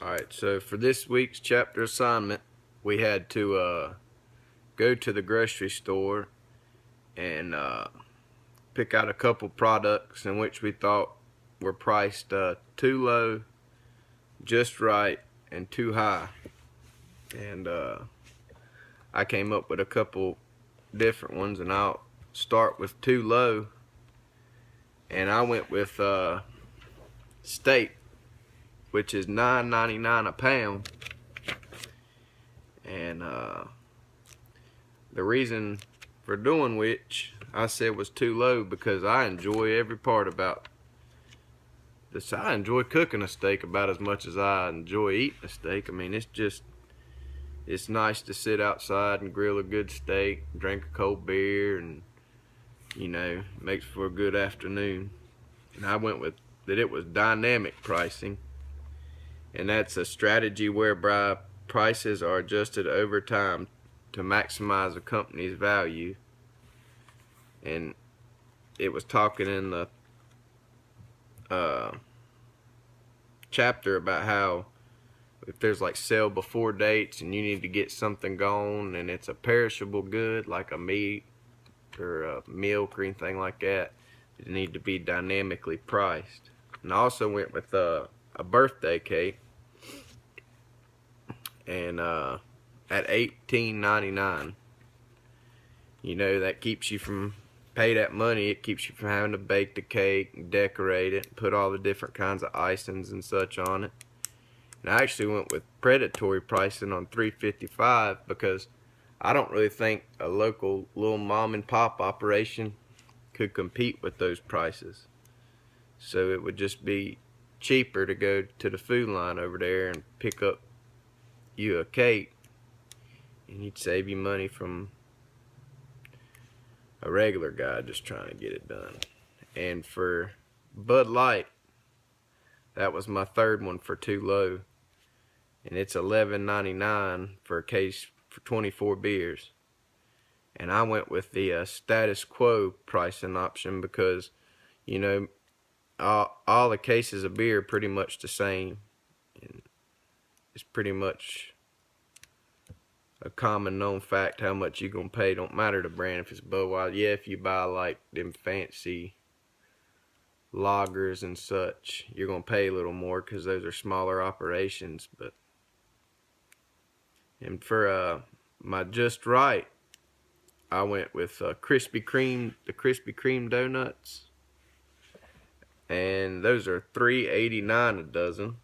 Alright, so for this week's chapter assignment, we had to go to the grocery store and pick out a couple products in which we thought were priced too low, just right, and too high. And I came up with a couple different ones, and I'll start with too low. And I went with steak, which is $9.99 a pound. And the reason for doing which I said was too low because I enjoy every part about this. I enjoy cooking a steak about as much as I enjoy eating a steak. I mean, it's nice to sit outside and grill a good steak, drink a cold beer, and makes for a good afternoon. And I went with that it was dynamic pricing, and that's a strategy whereby prices are adjusted over time to maximize a company's value. And it was talking in the chapter about how if there's like sell before dates and you need to get something gone and it's a perishable good like a meat or a milk or anything like that, it need to be dynamically priced. And I also went with a birthday cake, and at $18.99. That keeps you from pay that money. It keeps you from having to bake the cake and decorate it and put all the different kinds of icings and such on it. And I actually went with predatory pricing on $3.55 because I don't really think a local little mom and pop operation could compete with those prices. So it would just be cheaper to go to the food line over there and pick up you a cake, and you'd save you money from a regular guy just trying to get it done. And for Bud Light, that was my third one for too low, and it's $11.99 for a case for 24 beers. And I went with the status quo pricing option because all the cases of beer are pretty much the same, and it's pretty much a common known fact how much you're gonna pay. Don't matter the brand. If it's Budweiser, yeah, if you buy like them fancy lagers and such, you're gonna pay a little more because those are smaller operations. And for my just right, I went with the Krispy Kreme donuts, and those are $3.89 a dozen.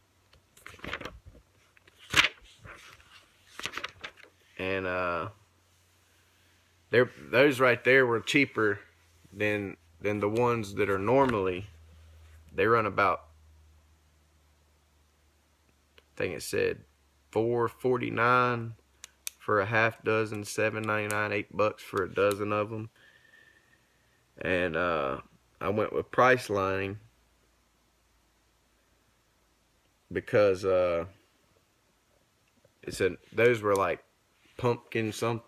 And those right there were cheaper than the ones that are normally. They run about, I think it said $4.49 for a half dozen, $7.99, $8 for a dozen of them. And I went with price lining because those were like pumpkin some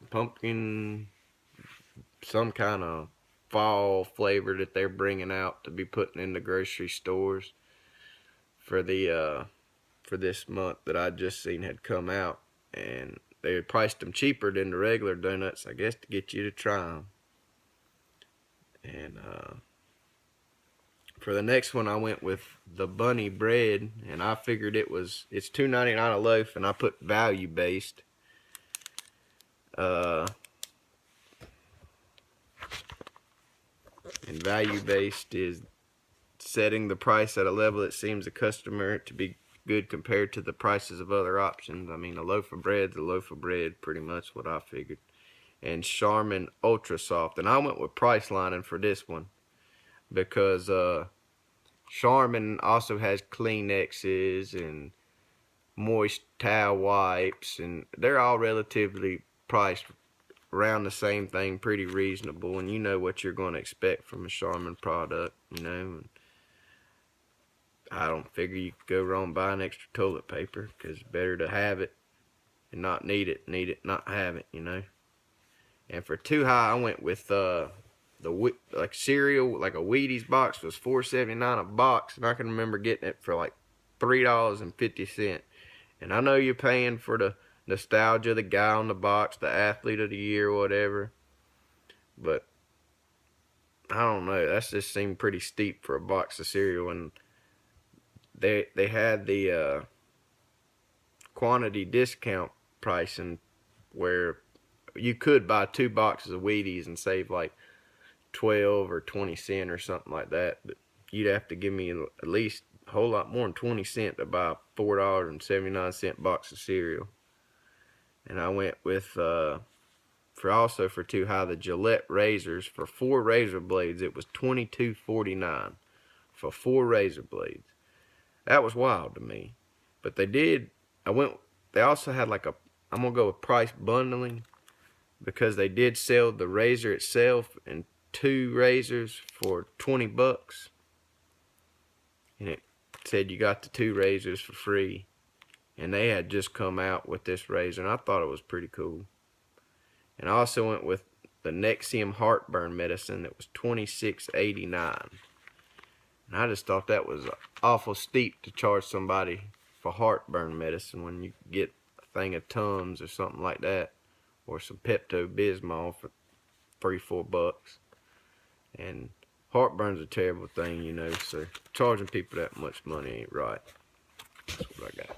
kind of fall flavor that they're bringing out to be putting in the grocery stores for this month that I just seen had come out, and they priced them cheaper than the regular donuts, I guess, to get you to try them. And for the next one, I went with the bunny bread, and I figured it's $2.99 a loaf, and I put value based. And value based is setting the price at a level that seems the customer to be good compared to the prices of other options. I mean, a loaf of bread's a loaf of bread, pretty much what I figured. And Charmin Ultra Soft, and I went with price lining for this one because Charmin also has Kleenexes and moist towel wipes, and they're all relatively priced around the same thing, pretty reasonable, and you know what you're going to expect from a Charmin product, and I don't figure you could go wrong buying extra toilet paper, because it's better to have it and not need it, not have it, And for too high, I went with like cereal, like a Wheaties box was $4.79 a box, and I can remember getting it for like $3.50. And I know you're paying for the nostalgia, the guy on the box, the athlete of the year, whatever. But I don't know. That just seemed pretty steep for a box of cereal. And they had the quantity discount pricing where you could buy 2 boxes of Wheaties and save like 12 or 20 cents or something like that. But you'd have to give me at least a whole lot more than 20 cents to buy a $4.79 box of cereal. And I went with for 2 high, the Gillette razors. For 4 razor blades, it was $22.49 for 4 razor blades. That was wild to me. But they also had like I'm gonna go with price bundling, because they did sell the razor itself and 2 razors for $20, and it said you got the 2 razors for free. And they had just come out with this razor, and I thought it was pretty cool. And I also went with the Nexium heartburn medicine that was $26.89. And I just thought that was awful steep to charge somebody for heartburn medicine when you get a thing of Tums or something like that, or some Pepto-Bismol for $3-4. And heartburn's a terrible thing, so charging people that much money ain't right. That's what I got.